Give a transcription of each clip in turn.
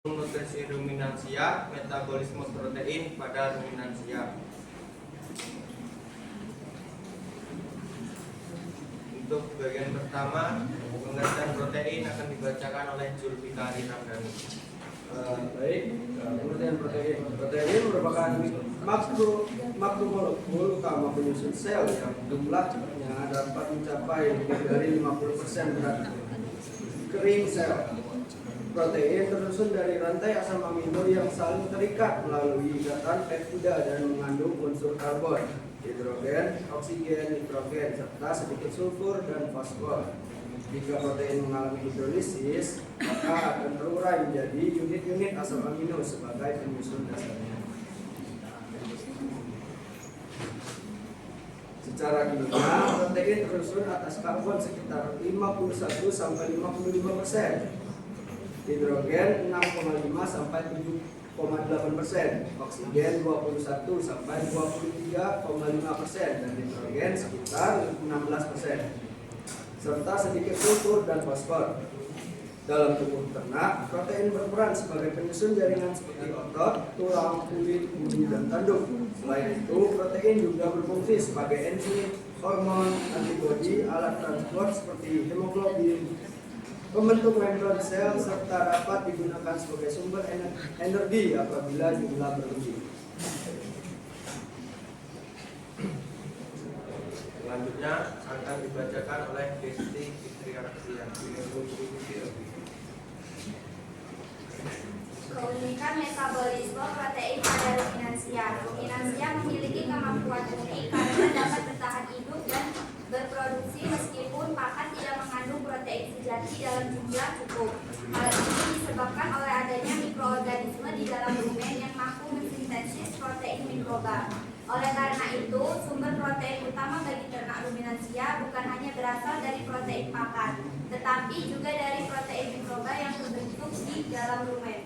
Nutrisi ruminansia, metabolisme protein pada ruminansia. Untuk bagian pertama, pengertian protein akan dibacakan oleh Zulfikari Ramdhani. Baik, pengertian protein. Protein merupakan makromolekul utama penyusun sel yang jumlahnya dapat mencapai lebih dari 50% berat kering sel. Protein tersusun dari rantai asam amino yang saling terikat melalui ikatan peptida dan mengandung unsur karbon, hidrogen, oksigen, nitrogen, serta sedikit sulfur dan fosfor. Jika protein mengalami hidrolisis, maka akan terurai menjadi unit-unit asam amino sebagai penyusun dasarnya. Secara kimia, protein tersusun atas karbon sekitar 51-55%, hidrogen 6,5 sampai 7,8%, oksigen 21 sampai 23,5%, dan nitrogen sekitar 16%, serta sedikit sulfur dan fosfor. Dalam tubuh ternak, protein berperan sebagai penyusun jaringan seperti otot, tulang, kulit, bulu, dan tanduk. Selain itu, protein juga berfungsi sebagai enzim, hormon, antibodi, alat transport seperti hemoglobin, pembentuk membran sel, serta dapat digunakan sebagai sumber energi apabila jumlah berlebih. Selanjutnya akan dibacakan oleh Desti Fitriarsia. Keunikan metabolisme protein pada ruminansia. Ruminansia memiliki kemampuan unik karena dapat bertahan hidup dan berproduksi meskipun pakan tidak mengandung protein sejati dalam jumlah cukup. Hal ini disebabkan oleh adanya mikroorganisme di dalam rumen yang mampu mensintesis protein mikroba. Oleh karena itu, sumber protein utama bagi ternak ruminansia bukan hanya berasal dari protein pakan, tetapi juga dari protein mikroba yang terbentuk di dalam rumen.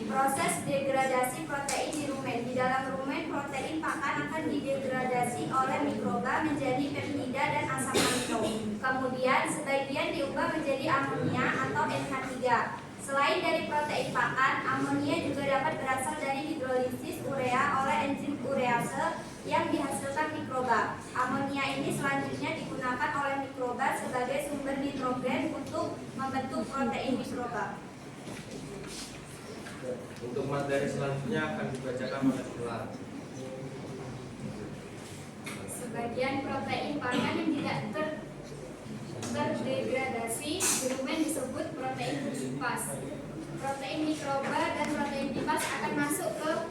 Proses degradasi protein di rumen. Di dalam rumen, protein pakan akan didegradasi oleh mikroba menjadi peptida dan asam amino. Kemudian, sebagian diubah menjadi amonia atau NH3. Selain dari protein pakan, amonia juga dapat berasal dari hidrolisis urea oleh enzim urease yang dihasilkan mikroba. Amonia ini selanjutnya digunakan oleh mikroba sebagai sumber nitrogen untuk membentuk protein mikroba. Untuk materi selanjutnya akan dibacakan oleh Sula. Sebagian protein pakan yang tidak terdegradasi di rumen disebut protein pipas. Protein mikroba dan protein pipas akan masuk ke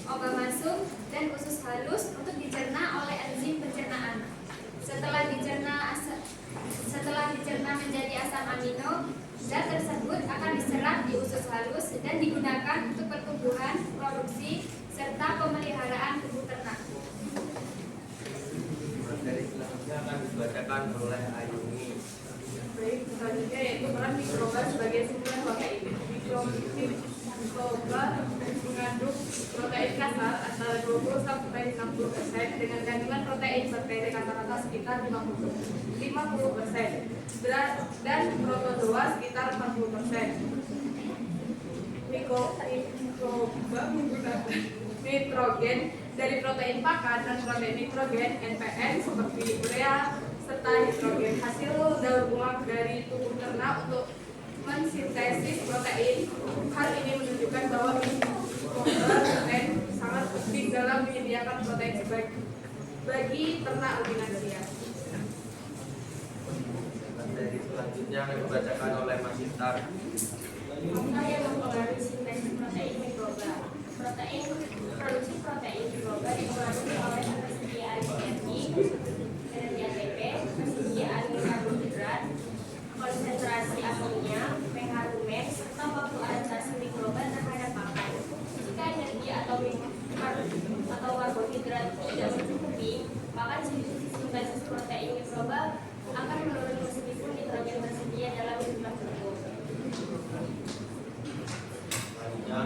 ogamasum dan usus halus untuk dicerna oleh enzim pencernaan. Setelah dicerna menjadi asam amino, zat tersebut akan diserap di usus halus dan digunakan untuk pertumbuhan, produksi, serta pemeliharaan tubuh ternak. Materi selanjutnya akan dibacakan oleh Ayuni. Baik, selanjutnya yaitu peran mikroba sebagai sumber protein. Mikroba mengandung protein kasar antara 20-60% dengan kandungan protein bakteri rata-rata sekitar 50%, dan protozoa sekitar 40%. Mikroba menggunakan nitrogen dari protein pakan dan protein nitrogen NPN seperti urea serta hidrogen hasil daur ulang dari tubuh ternak untuk mensintesis protein. Hal ini menunjukkan bahwa protein sangat penting dalam menyediakan protein bagi ternak ruminansia. Materi selanjutnya akan dibacakan oleh Mas Intar. Faktor yang mempengaruhi sintesis protein mikroba. Produksi protein mikroba dipengaruhi oleh ketersediaan energi ATP, ketersediaan karbohidrat, konsentrasi amonia, pH rumen, serta waktu adaptasi mikroba terhadap pakan. Jika energi atau karbohidrat tidak mencukupi, maka sintesis protein mikroba akan menurun meskipun nitrogen tersedia dalam jumlah cukup. Selanjutnya,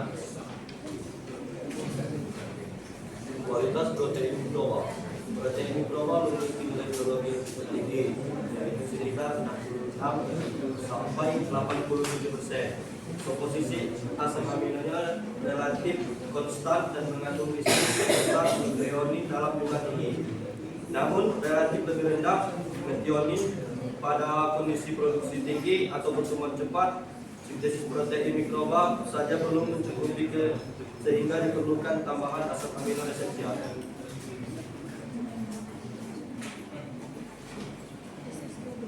kualitas protein mikroba. Protein sampai 87%. Komposisi asam aminonya relatif konstan dan mengandung isomer nukleonin dalam jumlah tinggi. Namun relatif lebih rendah metionin pada kondisi produksi tinggi atau pertumbuhan cepat. Sintesis protein mikroba saja belum mencukupi sehingga diperlukan tambahan asam amino esensial.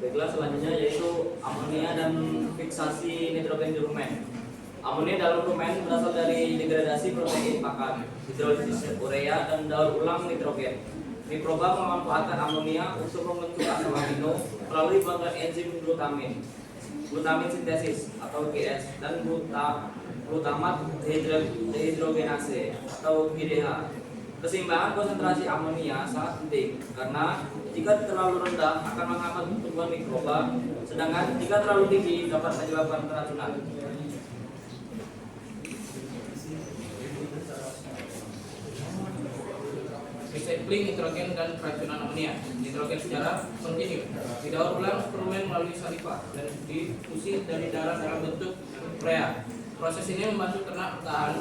Baiklah, selanjutnya yaitu amonia dan fiksasi nitrogen di rumen. Amonia dalam rumen berasal dari degradasi protein pakan, hidrolisis urea dan daur ulang nitrogen. Mikroba memanfaatkan amonia untuk membentuk asam amino melalui bantuan enzim glutamin sintesis atau GS dan glutamat dehidrogenase atau GDH. Keseimbangan konsentrasi amonia sangat penting karena jika terlalu rendah akan menghambat pertumbuhan mikroba, sedangkan jika terlalu tinggi dapat menyebabkan keracunan. Recycling nitrogen dan keracunan amonia. Nitrogen secara kontinu didaur ulang fermen melalui saliva dan difusi dari darah dalam bentuk urea. Proses ini membantu ternak bertahan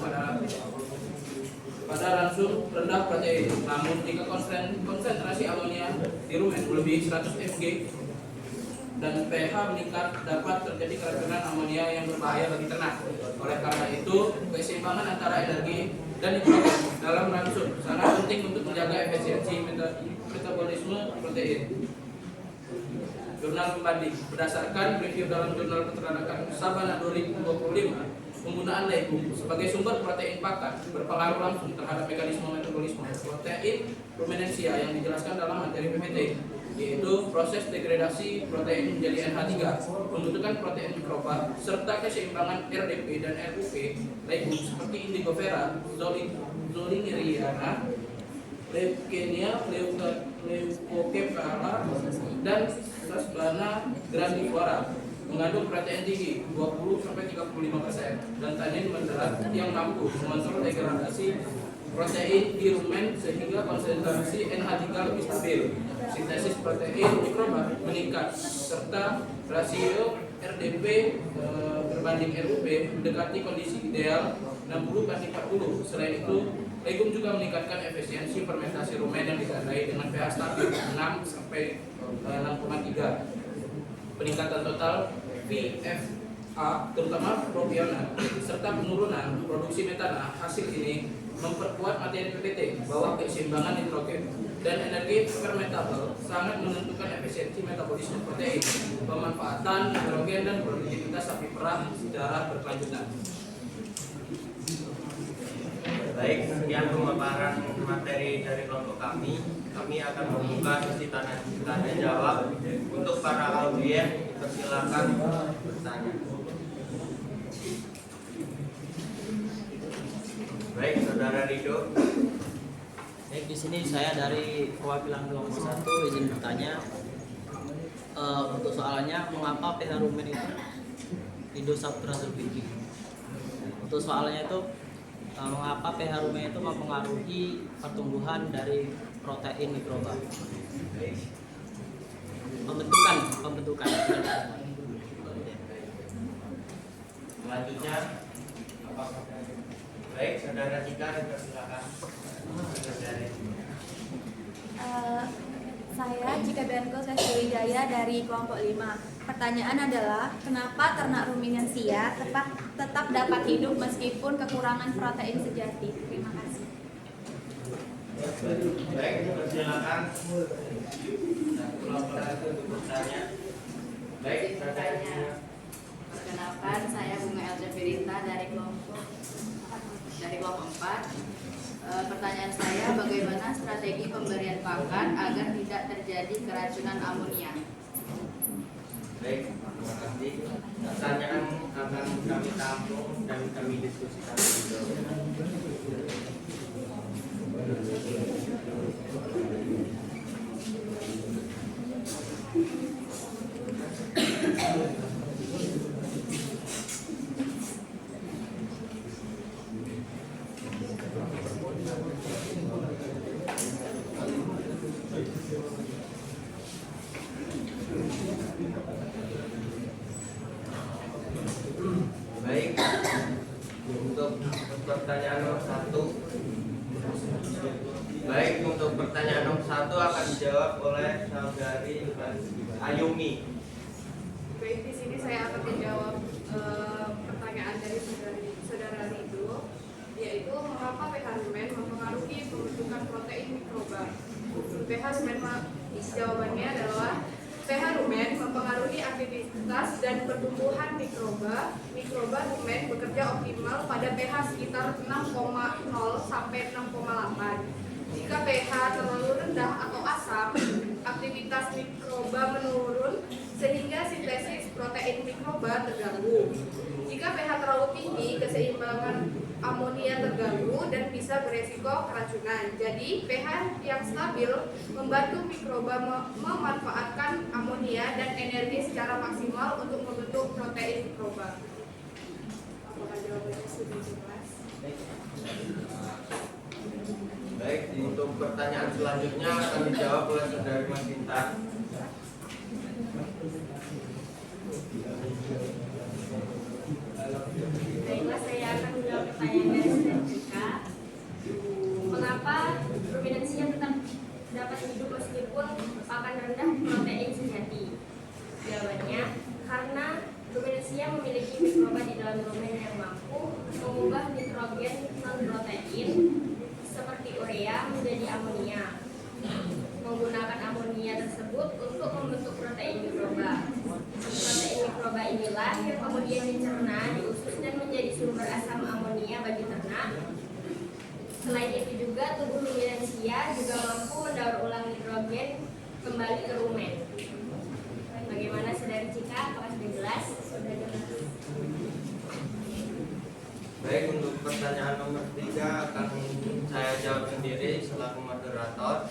pada langsung rendah protein. Namun jika konsentrasi amonia di rumen melebihi 100 mg dan pH meningkat, dapat terjadi keracunan amonia yang berbahaya bagi ternak. Oleh karena itu, keseimbangan antara energi dan nitrogen dalam langsung sangat penting untuk menjaga efisiensi metabolisme protein. Jurnal pembanding berdasarkan review dalam jurnal peternakan Sabana 2025, penggunaan legum sebagai sumber protein pakan berpengaruh langsung terhadap mekanisme metabolisme protein rumenansia yang dijelaskan dalam materi PPT, yaitu proses degradasi protein menjadi NH3, pembentukan protein mikroba, serta keseimbangan RDP dan RUP legum seperti Indigofera, Zolingeriana, Leukemia, Leucocephala, dan Sasbana grandiflora mengandung protein tinggi 20-35% dan tanin moderat yang mampu mengontrol degradasi protein di rumen sehingga konsentrasi NH3 lebih stabil. Sintesis protein mikroba meningkat serta rasio RDP berbanding RUP mendekati kondisi ideal 60/40. Selain itu, legum juga meningkatkan efisiensi fermentasi rumen yang ditandai dengan pH stabil 6-6,3. Peningkatan total VFA terutama propionat serta penurunan produksi metana. Hasil ini memperkuat materi PPT bahwa keseimbangan nitrogen dan energi fermentable sangat menentukan efisiensi metabolisme protein, pemanfaatan nitrogen dan produktivitas sapi perah secara berkelanjutan. Baik, sekian pemaparan materi dari kelompok kami. Kami akan membuka sesi tanya jawab untuk para audien. Persilakan bertanya. Baik, Saudara Rido. Baik, di sini saya dari perwakilan kelompok 1 izin bertanya. Untuk soalnya, mengapa pH rumen itu Indosapura tertinggi? Untuk soalnya itu, mengapa pH rumen itu mempengaruhi pertumbuhan dari protein mikroba? Pembentukan. Selanjutnya, baik, Saudara Tika, silakan. Saya Cika Bianco Seswijaya dari kelompok 5. Pertanyaan adalah, kenapa ternak ruminansia tetap dapat hidup meskipun kekurangan protein sejati? Terima kasih. Baik, persilakan. Kelompok 1 untuk bertanya. Baik, bertanya. Perkenalkan, saya Bunga Elza Firita dari kelompok 4. Pertanyaan saya, bagaimana strategi pemberian pakan agar tidak terjadi keracunan amonia? Baik, terima kasih. Pertanyaan akan kami tampung dan kami diskusikan dulu. pertanyaan nomor 1. Baik, untuk pertanyaan nomor 1 akan dijawab oleh saudari Ayumi. Baik, di sini saya akan menjawab pertanyaan dari saudara Rido, yaitu mengapa pH rumen mempengaruhi pembentukan protein mikroba. pH rumen, jawabannya adalah pH rumen mempengaruhi aktivitas dan pertumbuhan mikroba. Mikroba rumen bekerja optimal pada pH sekitar 6,0 sampai 6,8. Jika pH terlalu rendah atau asam, aktivitas mikroba menurun sehingga sintesis protein mikroba terganggu. Jika pH terlalu tinggi, keseimbangan amonia terganggu dan bisa beresiko keracunan. Jadi, pH yang stabil membantu mikroba memanfaatkan amonia dan energi secara maksimal untuk membentuk protein mikroba. Apakah jawabannya sudah jelas? Baik, untuk pertanyaan selanjutnya akan dijawab oleh saudari Mas Intan. Baiklah, saya akan menjawab pertanyaan dari saudara Cika. Mengapa ruminansia tetap dapat hidup meskipun pakan rendah protein sejati? Jawabannya, karena ruminansia memiliki mikroba di dalam rumen yang mampu mengubah nitrogen non-protein seperti urea menjadi amonia. Menggunakan amonia tersebut untuk membentuk protein mikroba. Protein mikroba inilah yang kemudian dicerna di usus dan menjadi sumber asam amonia bagi ternak. Selain itu juga tubuh ruminansia juga mampu mendaur ulang nitrogen kembali ke rumen. Bagaimana saudari Cika? Apakah sudah jelas? Sudah jelas. Baik, untuk pertanyaan nomor 3 akan saya jawab sendiri selaku moderator.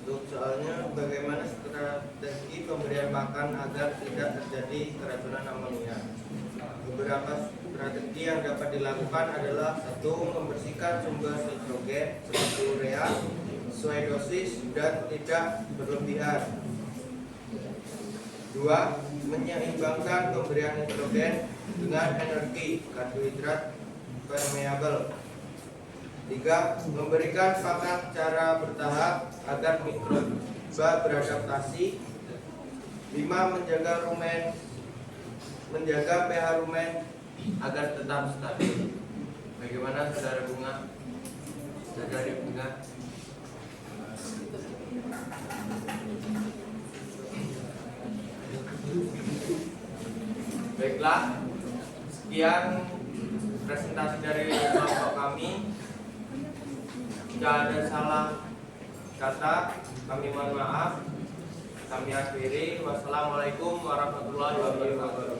Untuk soalnya, bagaimana strategi pemberian pakan agar tidak terjadi keracunan amonia? Beberapa strategi yang dapat dilakukan adalah: 1. Membersihkan sumber nitrogen seperti urea sesuai dosis dan tidak berlebihan. 2. Menyeimbangkan pemberian nitrogen dengan energi karbohidrat permeabel. 3. Memberikan pakan secara bertahap agar mikroba beradaptasi. 5. Menjaga pH rumen agar tetap stabil. Bagaimana saudara Bunga? Saudari Bunga? Baiklah, sekian presentasi dari kelompok kami. Jika ada salah kata, kami mohon maaf. Kami akhiri. Wassalamualaikum warahmatullahi wabarakatuh.